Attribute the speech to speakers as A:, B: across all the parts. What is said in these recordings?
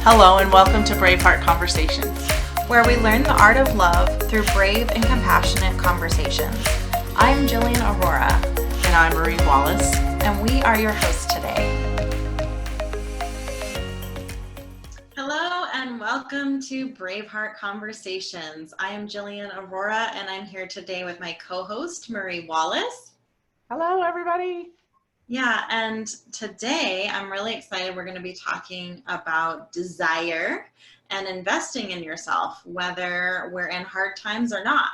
A: Hello and welcome to Braveheart Conversations,
B: where we learn the art of love through brave and compassionate conversations. I'm Jillian Aurora.
A: and I'm Marie Wallace.
B: And we are your hosts today.
C: Hello and welcome to Braveheart Conversations. I am Jillian Aurora and I'm here today with my co-host Marie Wallace.
A: Hello everybody.
C: Yeah, and today I'm really excited. We're going to be talking about desire and investing in yourself, whether we're in hard times or not.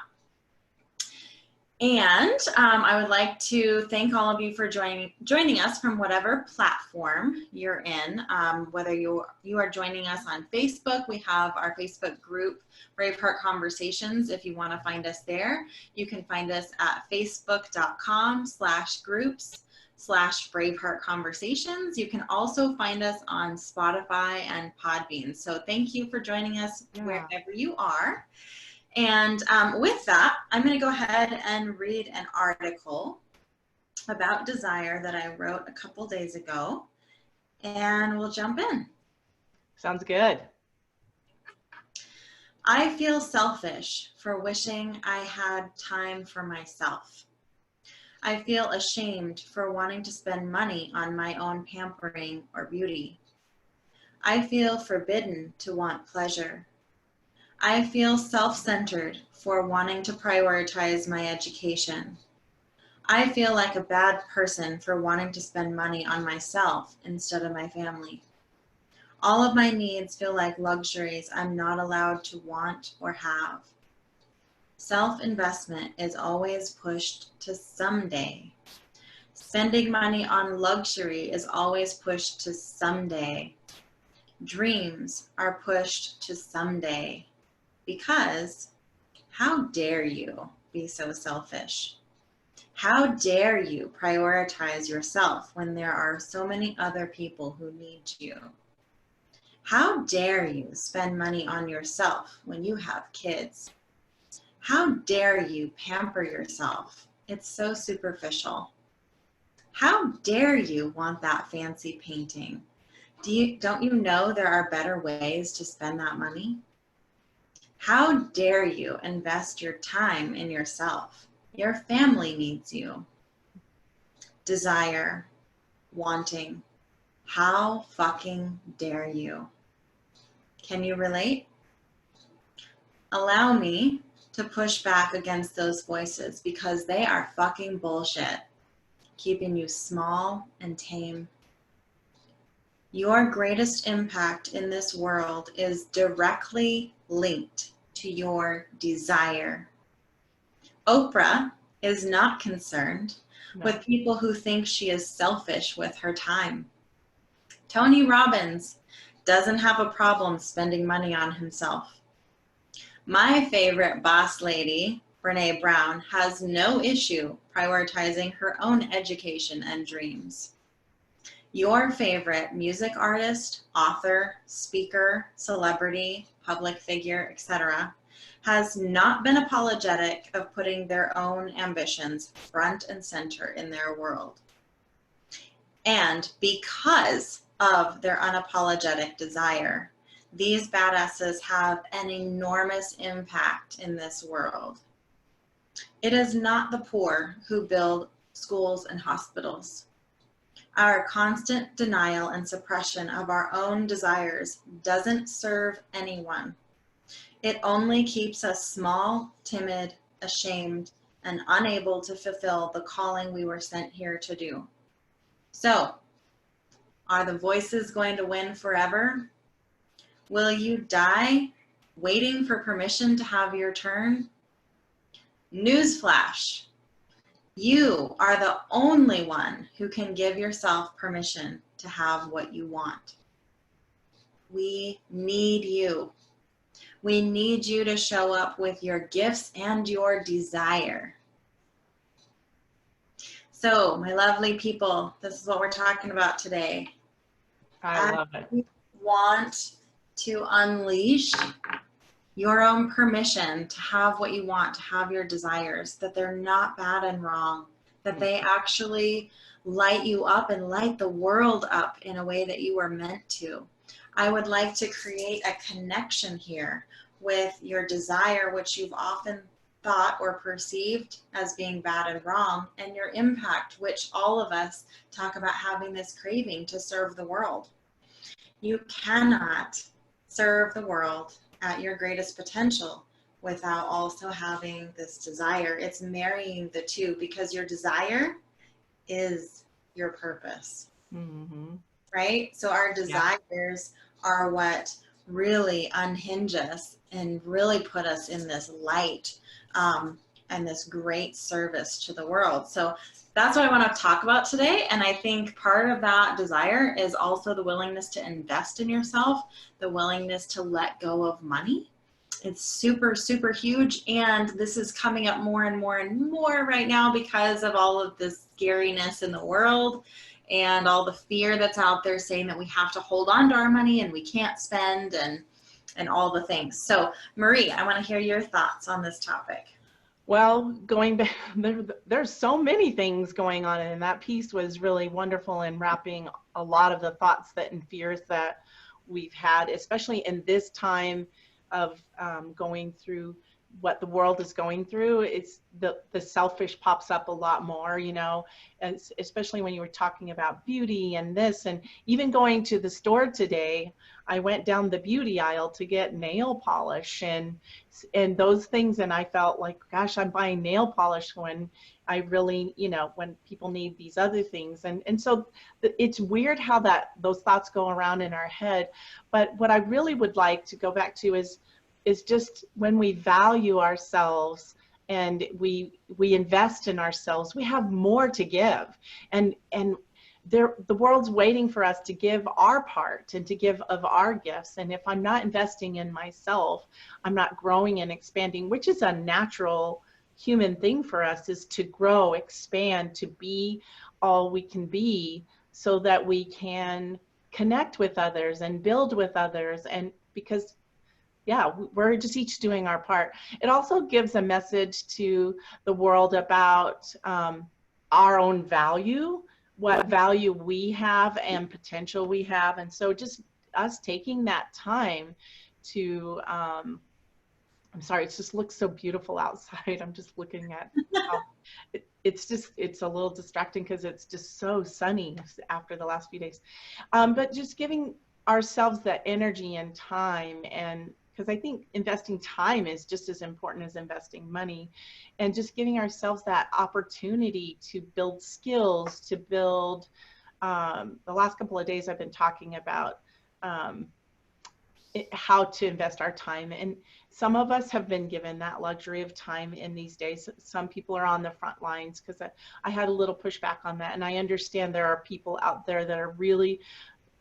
C: And I would like to thank all of you for joining us from whatever platform you're in. Whether you are joining us on Facebook, we have our Facebook group, Braveheart Conversations. If you want to find us there, you can find us at facebook.com/groups/Braveheart Conversations. You can also find us on Spotify and Podbean. So thank you for joining us wherever you are. And with that, I'm going to go ahead and read an article about desire that I wrote a couple days ago, and we'll jump in.
A: Sounds good.
C: I feel selfish for wishing I had time for myself. I feel ashamed for wanting to spend money on my own pampering or beauty. I feel forbidden to want pleasure. I feel self-centered for wanting to prioritize my education. I feel like a bad person for wanting to spend money on myself instead of my family. All of my needs feel like luxuries I'm not allowed to want or have. Self-investment is always pushed to someday. Spending money on luxury is always pushed to someday. Dreams are pushed to someday. Because how dare you be so selfish? How dare you prioritize yourself when there are so many other people who need you? How dare you spend money on yourself when you have kids? How dare you pamper yourself? It's so superficial. How dare you want that fancy painting? Don't you know there are better ways to spend that money? How dare you invest your time in yourself? Your family needs you. Desire, wanting. How fucking dare you? Can you relate? Allow me to push back against those voices because they are fucking bullshit, keeping you small and tame. Your greatest impact in this world is directly linked to your desire. Oprah is not concerned with people who think she is selfish with her time. Tony Robbins doesn't have a problem spending money on himself. My favorite boss lady, Brene Brown, has no issue prioritizing her own education and dreams. Your favorite music artist, author, speaker, celebrity, public figure, etc., has not been apologetic of putting their own ambitions front and center in their world. And because of their unapologetic desire, these badasses have an enormous impact in this world. It is not the poor who build schools and hospitals. Our constant denial and suppression of our own desires doesn't serve anyone. It only keeps us small, timid, ashamed, and unable to fulfill the calling we were sent here to do. So, are the voices going to win forever? Will you die waiting for permission to have your turn? Newsflash. You are the only one who can give yourself permission to have what you want. We need you. We need you to show up with your gifts and your desire. So, my lovely people, this is what we're talking about today.
A: I love it.
C: I want to unleash your own permission to have what you want, to have your desires, that they're not bad and wrong, that they actually light you up and light the world up in a way that you were meant to. I would like to create a connection here with your desire, which you've often thought or perceived as being bad and wrong, and your impact, which all of us talk about having this craving to serve the world. You cannot serve the world at your greatest potential without also having this desire. It's marrying the two, because your desire is your purpose, right? So our desires are what really unhinge us and really put us in this light and this great service to the world. So that's what I want to talk about today. And I think part of that desire is also the willingness to invest in yourself, the willingness to let go of money. It's super, super huge. And this is coming up more and more and more right now because of all of this scariness in the world and all the fear that's out there saying that we have to hold on to our money and we can't spend and all the things. So Marie, I want to hear your thoughts on this topic.
A: Well, going back, there's so many things going on, and that piece was really wonderful in wrapping a lot of the thoughts and fears that we've had, especially in this time of going through what the world is going through. It's the selfish pops up a lot more, you know, and especially when you were talking about beauty and this, and even going to the store today, I went down the beauty aisle to get nail polish and those things, and I felt like, gosh, I'm buying nail polish when I really, you know, when people need these other things. And so it's weird how those thoughts go around in our head. But what I really would like to go back to is just when we value ourselves and we invest in ourselves, we have more to give. And the world's waiting for us to give our part and to give of our gifts. And if I'm not investing in myself, I'm not growing and expanding, which is a natural human thing for us, is to grow, expand, to be all we can be, so that we can connect with others and build with others. And because we're just each doing our part. It also gives a message to the world about our own value, what value we have and potential we have. And so just us taking that time to, I'm sorry, it just looks so beautiful outside. I'm just looking at how it's a little distracting because it's just so sunny after the last few days. But just giving ourselves that energy and time, and because I think investing time is just as important as investing money, and just giving ourselves that opportunity to build skills, to build, the last couple of days I've been talking about how to invest our time. And some of us have been given that luxury of time in these days. Some people are on the front lines, because I had a little pushback on that. And I understand there are people out there that are really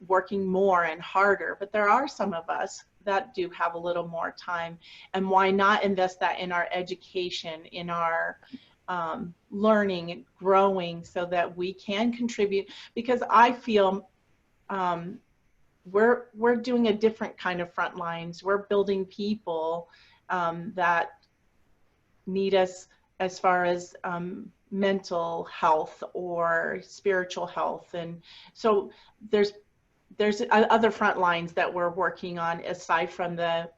A: working more and harder, but there are some of us that do have a little more time. And why not invest that in our education, in our learning and growing, so that we can contribute? Because I feel we're doing a different kind of front lines. We're building people that need us as far as mental health or spiritual health. And so there's other front lines that we're working on aside from the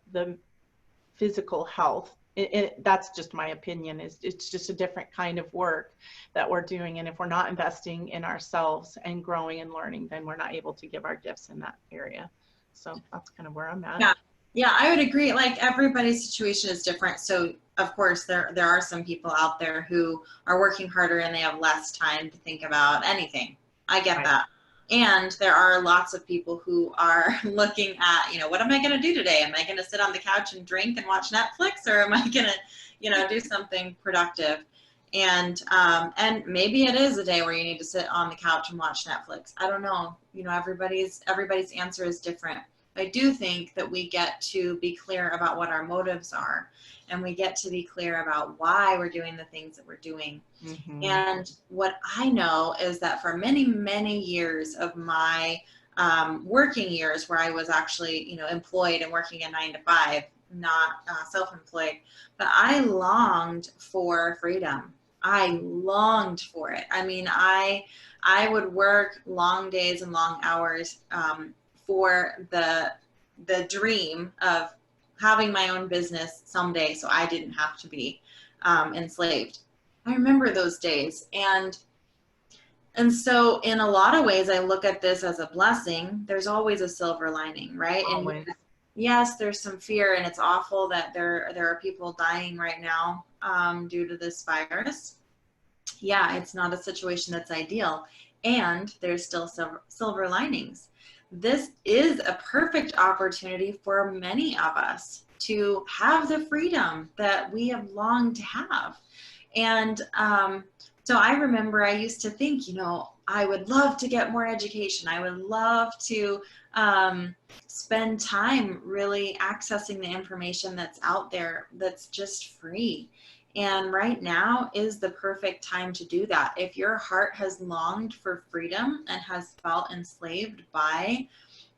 A: physical health. That's just my opinion. It's just a different kind of work that we're doing. And if we're not investing in ourselves and growing and learning, then we're not able to give our gifts in that area. So that's kind of where I'm at.
C: Yeah, I would agree. Like, everybody's situation is different. So of course there are some people out there who are working harder and they have less time to think about anything. I get that. And there are lots of people who are looking at, you know, what am I going to do today? Am I going to sit on the couch and drink and watch Netflix, or am I going to, you know, do something productive? And maybe it is a day where you need to sit on the couch and watch Netflix. I don't know. You know, everybody's answer is different. I do think that we get to be clear about what our motives are, and we get to be clear about why we're doing the things that we're doing. Mm-hmm. And what I know is that for many, many years of my working years, where I was actually, you know, employed and working a 9 to 5, not self-employed, but I longed for freedom. I longed for it. I mean, I would work long days and long hours for the dream of having my own business someday so I didn't have to be enslaved. I remember those days. And so in a lot of ways, I look at this as a blessing. There's always a silver lining, right?
A: Always.
C: And yes, there's some fear, and it's awful that there are people dying right now due to this virus. Yeah, it's not a situation that's ideal. And there's still silver linings. This is a perfect opportunity for many of us to have the freedom that we have longed to have. And so I remember I used to think, I would love to get more education. I would love to spend time really accessing the information that's out there that's just free. And right now is the perfect time to do that. If your heart has longed for freedom and has felt enslaved by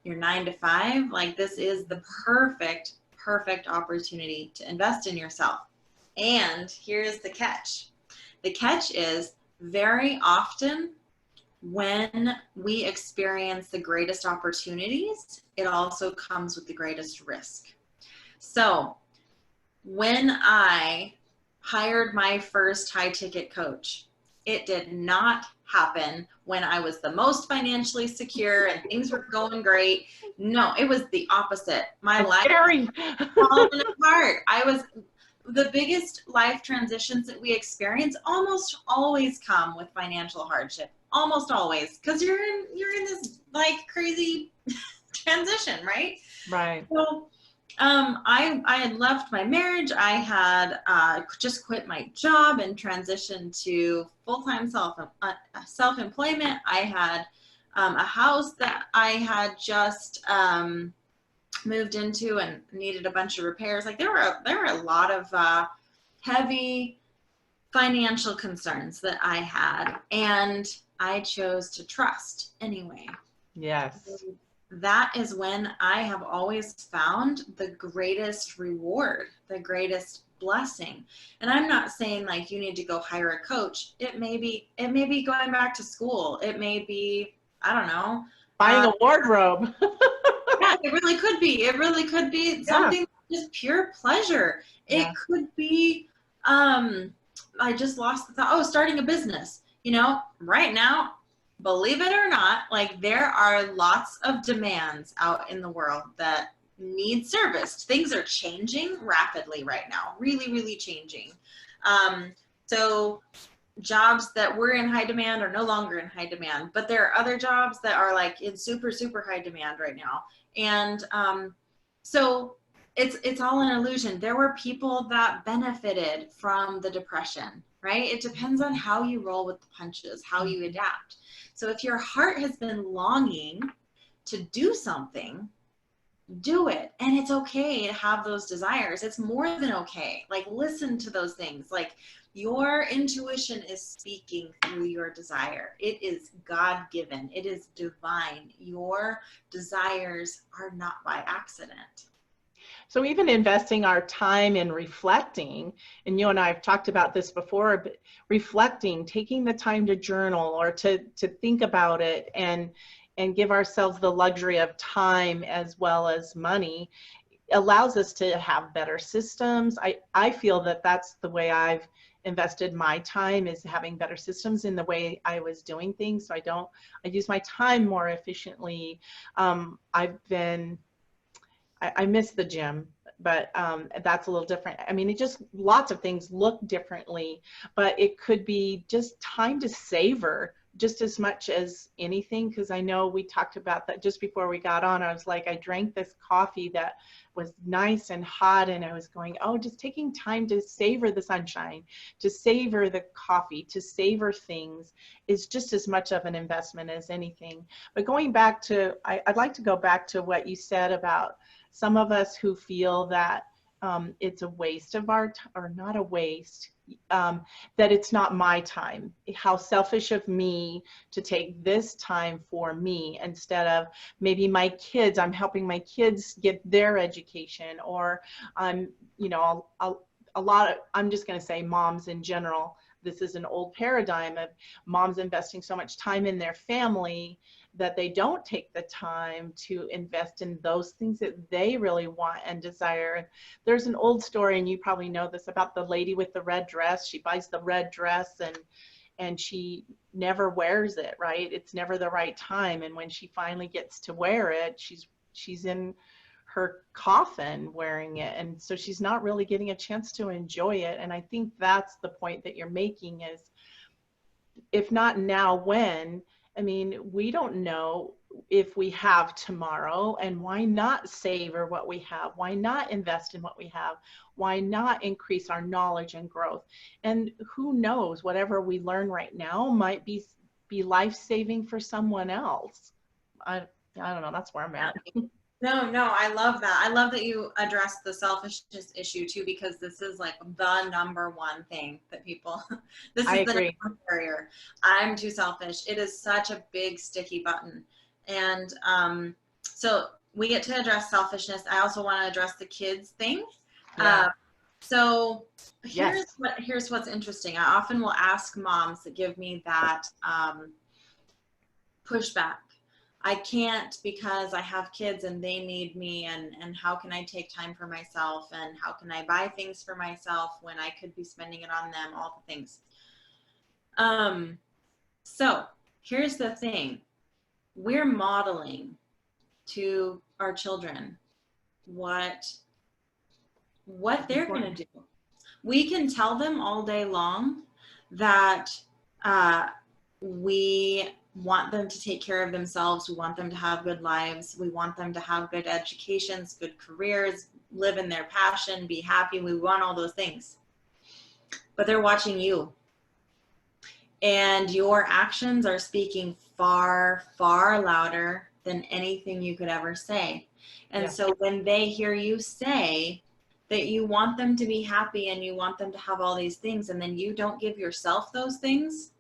C: your 9 to 5, like this is the perfect opportunity to invest in yourself. And here's the catch. The catch is very often when we experience the greatest opportunities, it also comes with the greatest risk. So when I hired my first high ticket coach, it did not happen when I was the most financially secure and things were going great. No, it was the opposite. My life was falling apart. The biggest life transitions that we experience almost always come with financial hardship. Almost always, because you're in this like crazy transition, right?
A: Right.
C: So I had left my marriage. I had just quit my job and transitioned to full-time self-employment. I had a house that I had just moved into and needed a bunch of repairs. Like there were a lot of heavy financial concerns that I had, and I chose to trust anyway.
A: Yes.
C: That is when I have always found the greatest reward, the greatest blessing. And I'm not saying like you need to go hire a coach. It may be going back to school. It may be, I don't know,
A: buying a wardrobe.
C: Yeah, it really could be. It really could be something just pure pleasure. It could be, I just lost the thought, starting a business. Right now, believe it or not, like there are lots of demands out in the world that need serviced. Things are changing rapidly right now, really, really changing. So jobs that were in high demand are no longer in high demand, but there are other jobs that are like in super, super high demand right now. And so it's all an illusion. There were people that benefited from the depression, right? It depends on how you roll with the punches, how you adapt. So if your heart has been longing to do something, do it. And it's okay to have those desires. It's more than okay. Like listen to those things. Like your intuition is speaking through your desire. It is God-given. It is divine. Your desires are not by accident.
A: So even investing our time in reflecting, and you and I have talked about this before, but reflecting, taking the time to journal or to think about it and give ourselves the luxury of time as well as money allows us to have better systems. I feel that that's the way I've invested my time, is having better systems in the way I was doing things. So I use my time more efficiently. I miss the gym, but that's a little different. I mean, it just, lots of things look differently, but it could be just time to savor just as much as anything. Because I know we talked about that just before we got on. I was like, I drank this coffee that was nice and hot, and I was going, just taking time to savor the sunshine, to savor the coffee, to savor things is just as much of an investment as anything. But going back to, I'd like to go back to what you said about some of us who feel that it's a waste of our time, or not a waste, that it's not my time. How selfish of me to take this time for me instead of maybe my kids. I'm helping my kids get their education, or I'm just going to say moms in general. This is an old paradigm of moms investing so much time in their family that they don't take the time to invest in those things that they really want and desire. And there's an old story, and you probably know this, about the lady with the red dress. She buys the red dress and she never wears it, right? It's never the right time. And when she finally gets to wear it, she's in her coffin wearing it. And so she's not really getting a chance to enjoy it. And I think that's the point that you're making is, if not now, when? I mean, we don't know if we have tomorrow, and why not savor what we have? Why not invest in what we have? Why not increase our knowledge and growth? And who knows, whatever we learn right now might be life-saving for someone else. I don't know, that's where I'm at.
C: No, I love that. I love that you addressed the selfishness issue too, because this is like the number one thing that people, this is the number one barrier. I'm too selfish. It is such a big sticky button. And so we get to address selfishness. I also want to address the kids thing.
A: Yeah.
C: So here's what's interesting. I often will ask moms that give me that pushback. I can't because I have kids and they need me, and how can I take time for myself, and how can I buy things for myself when I could be spending it on them, all the things. So here's the thing. We're modeling to our children what they're going to do. We can tell them all day long that we want them to take care of themselves. We want them to have good lives. We want them to have good educations, good careers, live in their passion, be happy. We want all those things. But they're watching you. And your actions are speaking far, far louder than anything you could ever say. And so when they hear you say that you want them to be happy and you want them to have all these things, and then you don't give yourself those things,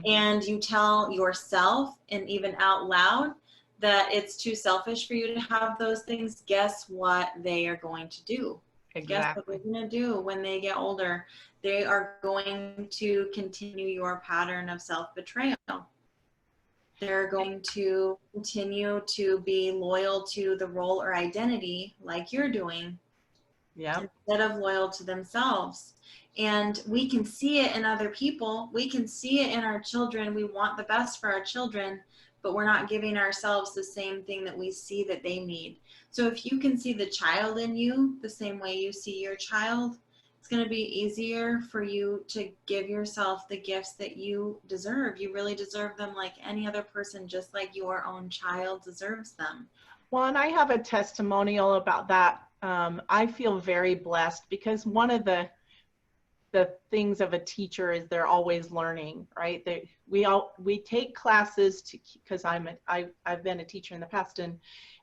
C: and you tell yourself, and even out loud, that it's too selfish for you to have those things, guess what they are going to do? Exactly. Guess what they're going to do when they get older? They are going to continue your pattern of self-betrayal. They're going to continue to be loyal to the role or identity like you're doing, instead of loyal to themselves. And we can see it in other people. We can see it in our children. We want the best for our children, but we're not giving ourselves the same thing that we see that they need. So if you can see the child in you the same way you see your child, it's going to be easier for you to give yourself the gifts that you deserve. You really deserve them like any other person, just like your own child deserves them.
A: Well, and I have a testimonial about that. I feel very blessed because one of the things of a teacher is they're always learning, right? We take classes because I've been a teacher in the past, and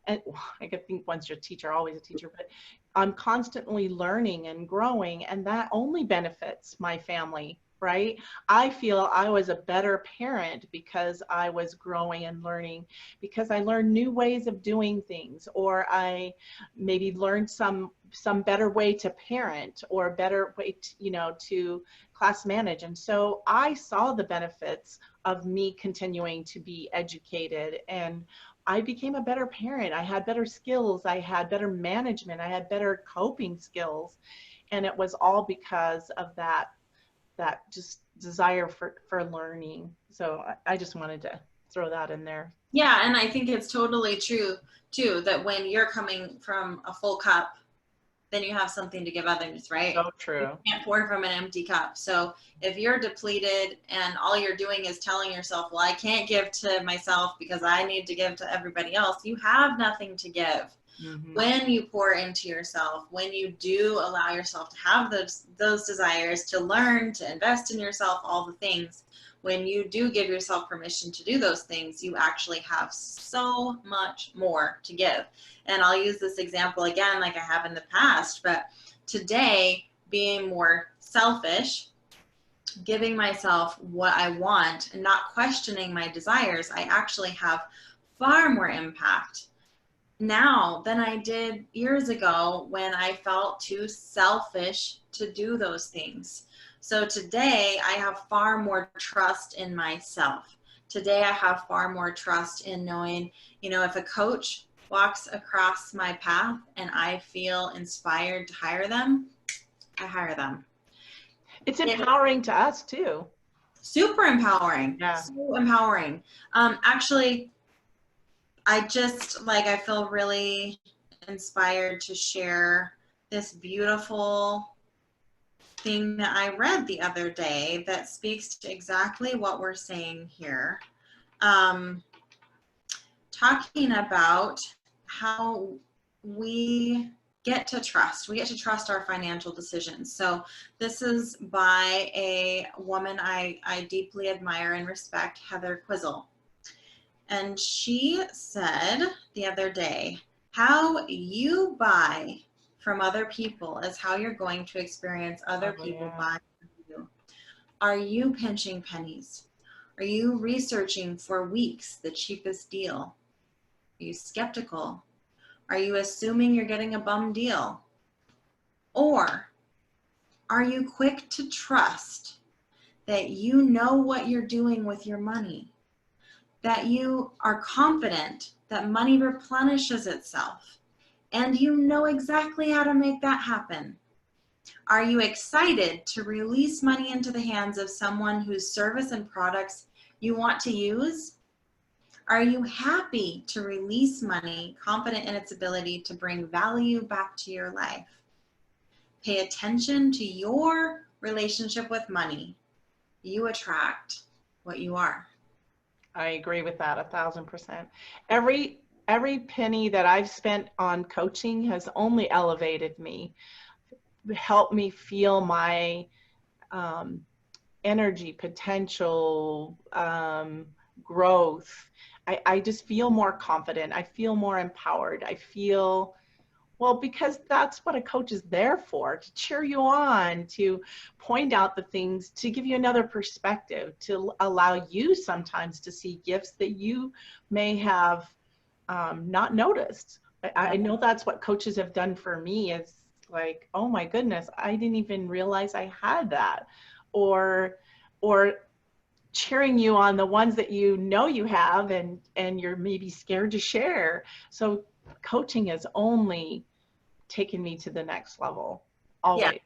A: I think once you're a teacher, always a teacher, but I'm constantly learning and growing, and that only benefits my family, right? I feel I was a better parent because I was growing and learning, because I learned new ways of doing things, or I maybe learned some better way to parent, or a better way to, to class manage. And so I saw the benefits of me continuing to be educated, and I became a better parent. I had better skills. I had better management. I had better coping skills. And it was all because of that just desire for learning. So I just wanted to throw that in there.
C: Yeah, and I think it's totally true too, that when you're coming from a full cup, then you have something to give others, right?
A: So true.
C: You can't pour from an empty cup. So if you're depleted and all you're doing is telling yourself, well, I can't give to myself because I need to give to everybody else, you have nothing to give. When you pour into yourself, when you do allow yourself to have those desires, to learn, to invest in yourself, all the things, when you do give yourself permission to do those things, you actually have so much more to give. And I'll use this example again, like I have in the past, but today, being more selfish, giving myself what I want and not questioning my desires, I actually have far more impact now than I did years ago when I felt too selfish to do those things. So today I have far more trust in myself. Today, I have far more trust in knowing, you know, if a coach walks across my path and I feel inspired to hire them, I hire them.
A: It's empowering to us too.
C: Super empowering.
A: Yeah.
C: So empowering. Actually, I feel really inspired to share this beautiful thing that I read the other day that speaks to exactly what we're saying here. Talking about how we get to trust our financial decisions. So this is by a woman I deeply admire and respect, Heather Quizzle. And she said the other day, how you buy from other people is how you're going to experience other people buying from you. Are you pinching pennies? Are you researching for weeks the cheapest deal? Are you skeptical? Are you assuming you're getting a bum deal? Or are you quick to trust that you know what you're doing with your money? That you are confident that money replenishes itself and you know exactly how to make that happen? Are you excited to release money into the hands of someone whose service and products you want to use? Are you happy to release money, confident in its ability to bring value back to your life? Pay attention to your relationship with money. You attract what you are.
A: I agree with that 1,000%. Every penny that I've spent on coaching has only elevated me, helped me feel my energy, potential, growth. I just feel more confident. I feel more empowered. I feel, well, because that's what a coach is there for, to cheer you on, to point out the things, to give you another perspective, to allow you sometimes to see gifts that you may have not noticed. I know that's what coaches have done for me. It's like, oh my goodness, I didn't even realize I had that. Or cheering you on the ones that you know you have and you're maybe scared to share. So coaching has only taken me to the next level, always.
C: Yeah.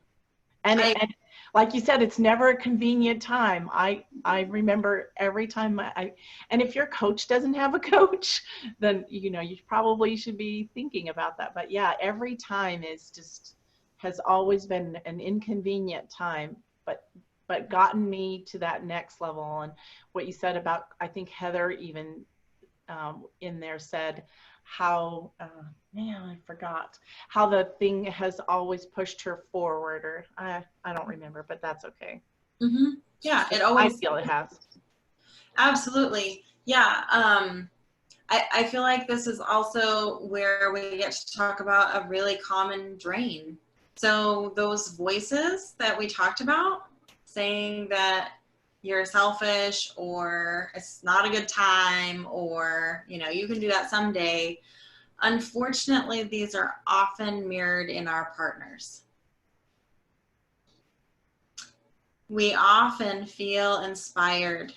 A: And like you said, it's never a convenient time. I remember every time and if your coach doesn't have a coach, then, you know, you probably should be thinking about that. But yeah, every time has always been an inconvenient time, but gotten me to that next level. And what you said about, I think Heather even in there said how, man, I forgot how the thing has always pushed her forward, or I don't remember, but that's okay.
C: Mm-hmm. Yeah, it always.
A: I feel it has.
C: Absolutely. Yeah. I feel like this is also where we get to talk about a really common drain. So those voices that we talked about saying that you're selfish or it's not a good time or, you know, you can do that someday. Unfortunately, these are often mirrored in our partners. We often feel inspired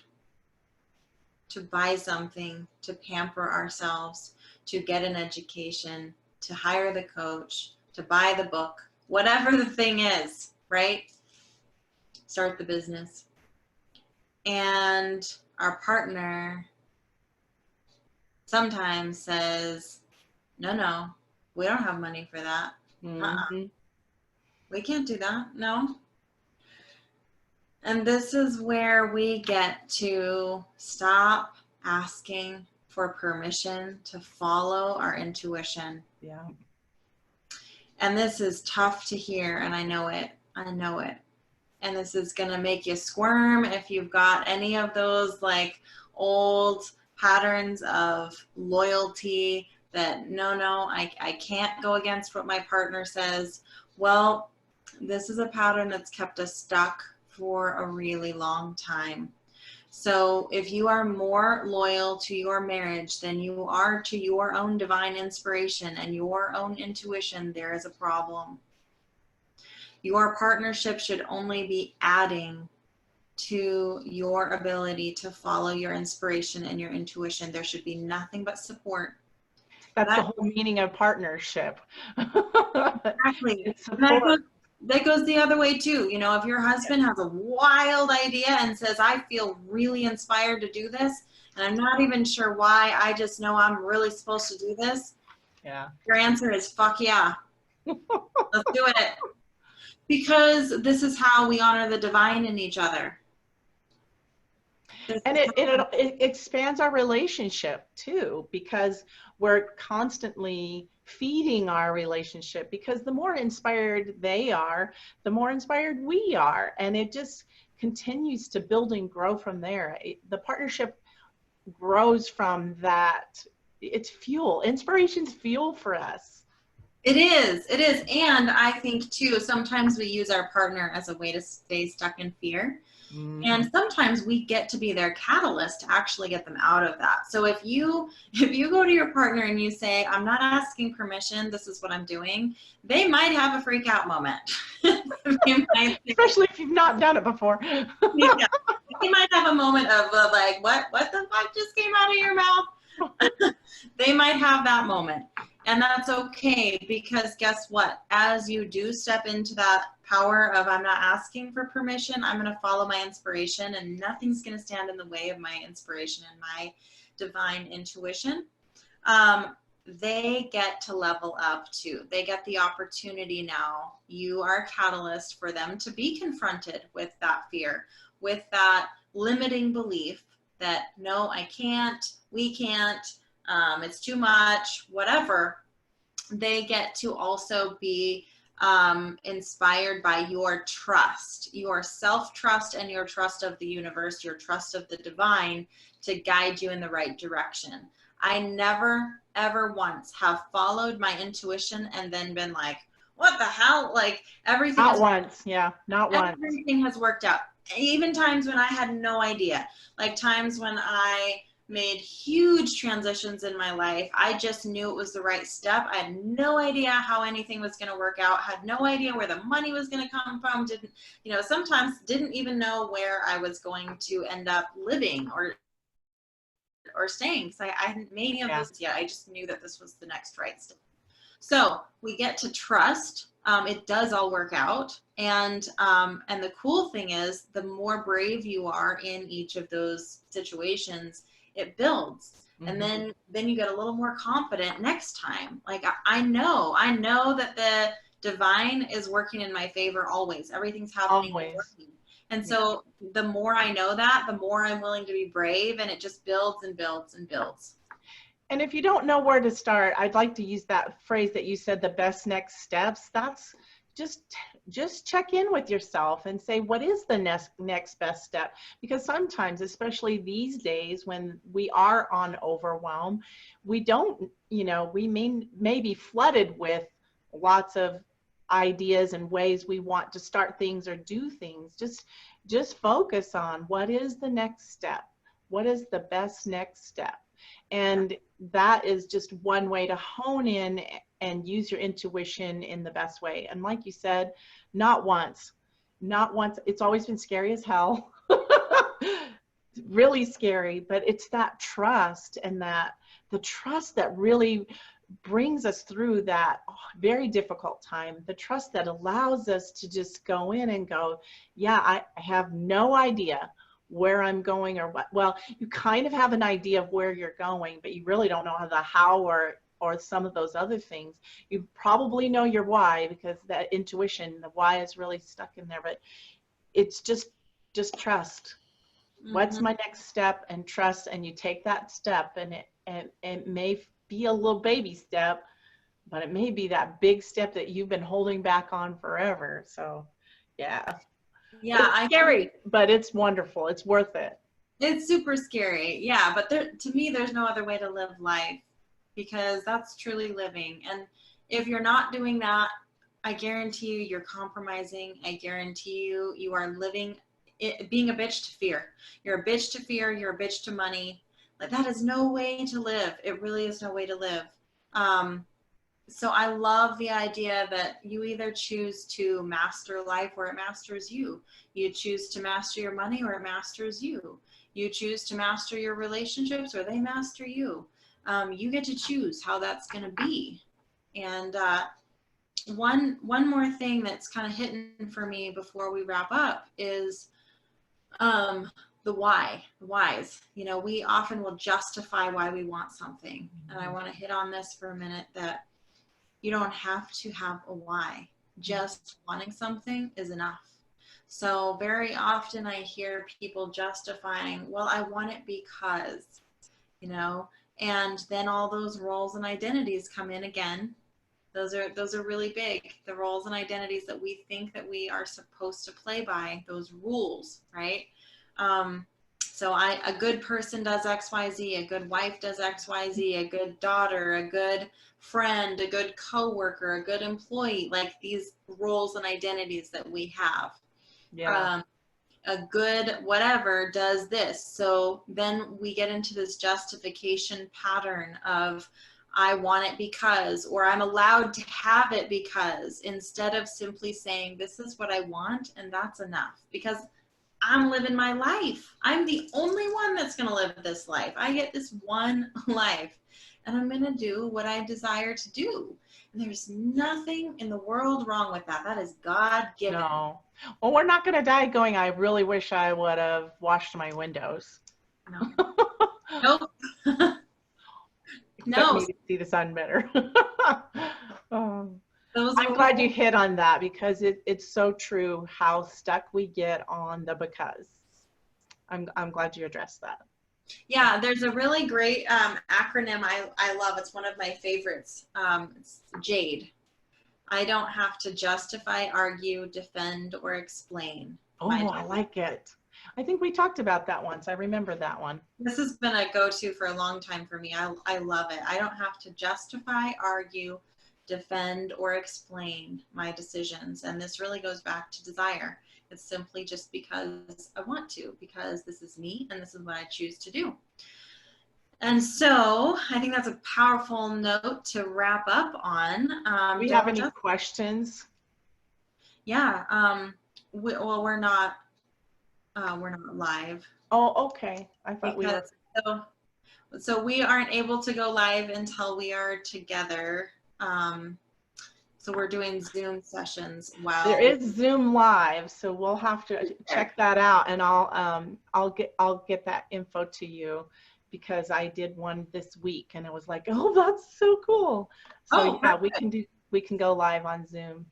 C: to buy something, to pamper ourselves, to get an education, to hire the coach, to buy the book, whatever the thing is, right? Start the business. And our partner sometimes says, no, we don't have money for that.
A: Mm-hmm.
C: We can't do that, no. And this is where we get to stop asking for permission to follow our intuition.
A: Yeah.
C: And this is tough to hear, and I know it. And this is going to make you squirm if you've got any of those like old patterns of loyalty that no, I can't go against what my partner says. Well, this is a pattern that's kept us stuck for a really long time. So if you are more loyal to your marriage than you are to your own divine inspiration and your own intuition, there is a problem. Your partnership should only be adding to your ability to follow your inspiration and your intuition. There should be nothing but support.
A: That's the whole meaning of partnership.
C: Exactly.
A: It's support.
C: That goes the other way too. You know, if your husband has a wild idea and says, I feel really inspired to do this, and I'm not even sure why, I just know I'm really supposed to do this.
A: Yeah.
C: Your answer is fuck yeah. Let's do it. Because this is how we honor the divine in each other.
A: And it expands our relationship too, because we're constantly feeding our relationship, because the more inspired they are, the more inspired we are. And it just continues to build and grow from there. The partnership grows from that. It's fuel. Inspiration's fuel for us.
C: It is. And I think too, sometimes we use our partner as a way to stay stuck in fear. Mm-hmm. And sometimes we get to be their catalyst to actually get them out of that. So if you go to your partner and you say, I'm not asking permission, this is what I'm doing, they might have a freak out moment.
A: Especially if you've not done it before.
C: Yeah. They might have a moment of like, what the fuck just came out of your mouth? They might have that moment. And that's okay, because guess what? As you do step into that power of I'm not asking for permission, I'm going to follow my inspiration, and nothing's going to stand in the way of my inspiration and my divine intuition. They get to level up too. They get the opportunity now. You are a catalyst for them to be confronted with that fear, with that limiting belief that no, I can't, we can't, it's too much, whatever. They get to also be inspired by your trust, your self-trust, and your trust of the universe, your trust of the divine to guide you in the right direction. I never, ever once have followed my intuition and then been like, what the hell? Like everything.
A: Not once. Yeah, not once.
C: Everything has worked out. Even times when I had no idea, like times when I made huge transitions in my life. I just knew it was the right step. I had no idea how anything was going to work out, had no idea where the money was going to come from, sometimes didn't even know where I was going to end up living or staying, because I hadn't made any of this yet. I just knew that this was the next right step. So we get to trust. It does all work out. And the cool thing is, the more brave you are in each of those situations, it builds. Mm-hmm. And then you get a little more confident next time. Like I know that the divine is working in my favor always. Everything's happening. Always. And so the more I know that, the more I'm willing to be brave, and it just builds and builds and builds.
A: And if you don't know where to start, I'd like to use that phrase that you said, the best next steps. That's just check in with yourself and say, what is the next best step? Because sometimes, especially these days when we are on overwhelm, we don't, we may be flooded with lots of ideas and ways we want to start things or do things. Just focus on what is the next step. What is the best next step? And that is just one way to hone in and use your intuition in the best way. And like you said, not once. It's always been scary as hell. Really scary, but it's that trust, and the trust that really brings us through that very difficult time. The trust that allows us to just go in and go, yeah, I have no idea where I'm going or what. Well, you kind of have an idea of where you're going, but you really don't know the how or some of those other things. You probably know your why, because that intuition, the why is really stuck in there, but it's just trust. Mm-hmm. What's my next step? And trust, and you take that step, and it may be a little baby step, but it may be that big step that you've been holding back on forever. So yeah.
C: Yeah,
A: it's scary, but it's wonderful. It's worth it.
C: It's super scary. Yeah, but to me, there's no other way to live life, because that's truly living. And if you're not doing that, I guarantee you, you're compromising. I guarantee you are living being a bitch to fear. You're a bitch to fear. You're a bitch to money. Like, that is no way to live. It really is no way to live. so I love the idea that you either choose to master life or it masters you. You choose to master your money or it masters you. You choose to master your relationships or they master you. You get to choose how that's going to be. And one more thing that's kind of hidden for me before we wrap up is the whys. You know, we often will justify why we want something. And I want to hit on this for a minute, that you don't have to have a why. Just wanting something is enough. So very often I hear people justifying, well, I want it because, you know, and then all those roles and identities come in again. Those are really big. The roles and identities that we think that we are supposed to play by, those rules, right? So a good person does X, Y, Z, a good wife does X, Y, Z, a good daughter, a good friend, a good coworker, a good employee, like these roles and identities that we have.
A: Yeah.
C: A good whatever does this. So then we get into this justification pattern of, I want it because, or I'm allowed to have it because, instead of simply saying, this is what I want and that's enough, because I'm living my life. I'm the only one that's going to live this life. I get this one life and I'm going to do what I desire to do. And there's nothing in the world wrong with that. That is God-given.
A: No. Well, we're not going to die going, I really wish I would have washed my windows.
C: No. Nope.
A: Expect
C: No.
A: me to see the sun better. I'm
C: I'm
A: glad you hit on that, because it's so true how stuck we get on the because. I'm glad you addressed that.
C: Yeah, there's a really great acronym I love. It's one of my favorites. It's JADE. I don't have to justify, argue, defend, or explain.
A: Oh, I like it. I think we talked about that once. I remember that one.
C: This has been a go-to for a long time for me. I love it. I don't have to justify, argue, defend, or explain my decisions. And this really goes back to desire. It's simply just because I want to, because this is me and this is what I choose to do. And so I think that's a powerful note to wrap up on.
A: Do we have any questions?
C: Yeah. We're not live.
A: Oh, okay. I thought we were.
C: So we aren't able to go live until we are together. So we're doing Zoom sessions while
A: there is Zoom live, so we'll have to check that out, and I'll get that info to you, because I did one this week and it was like, oh, that's so cool. So yeah, we can go live on Zoom.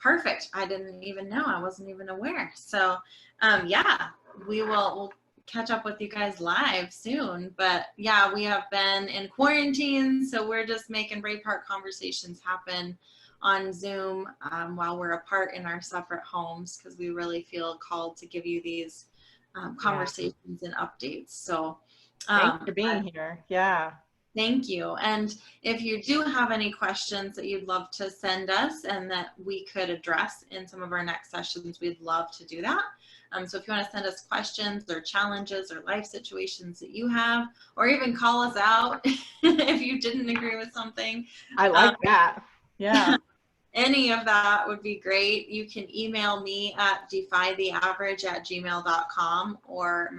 C: Perfect. I didn't even know. I wasn't even aware. So yeah, we'll catch up with you guys live soon. But yeah, we have been in quarantine, so we're just making Braveheart Conversations happen on Zoom while we're apart in our separate homes, because we really feel called to give you these conversations and updates. So
A: thanks for being here. Yeah.
C: Thank you. And if you do have any questions that you'd love to send us and that we could address in some of our next sessions, we'd love to do that. So if you want to send us questions or challenges or life situations that you have, or even call us out if you didn't agree with something.
A: I like that. Yeah.
C: Any of that would be great. You can email me at defytheaverage@gmail.com or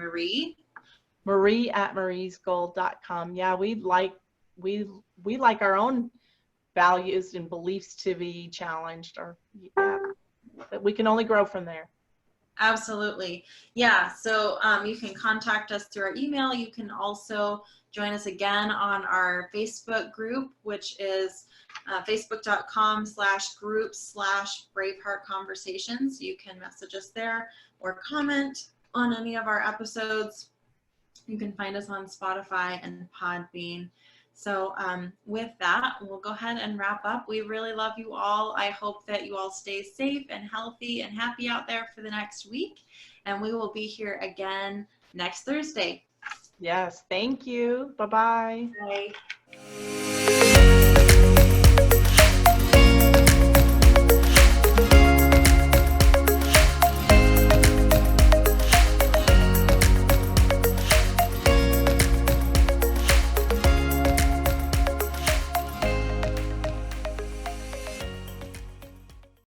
A: Marie@mariesgold.com. Yeah, we like our own values and beliefs to be challenged, or but we can only grow from there.
C: Absolutely. Yeah. So you can contact us through our email. You can also join us again on our Facebook group, which is facebook.com/group/Braveheart Conversations. You can message us there or comment on any of our episodes. You can find us on Spotify and Podbean. So with that, we'll go ahead and wrap up. We really love you all. I hope that you all stay safe and healthy and happy out there for the next week. And we will be here again next Thursday.
A: Yes. Thank you. Bye-bye.
C: Bye.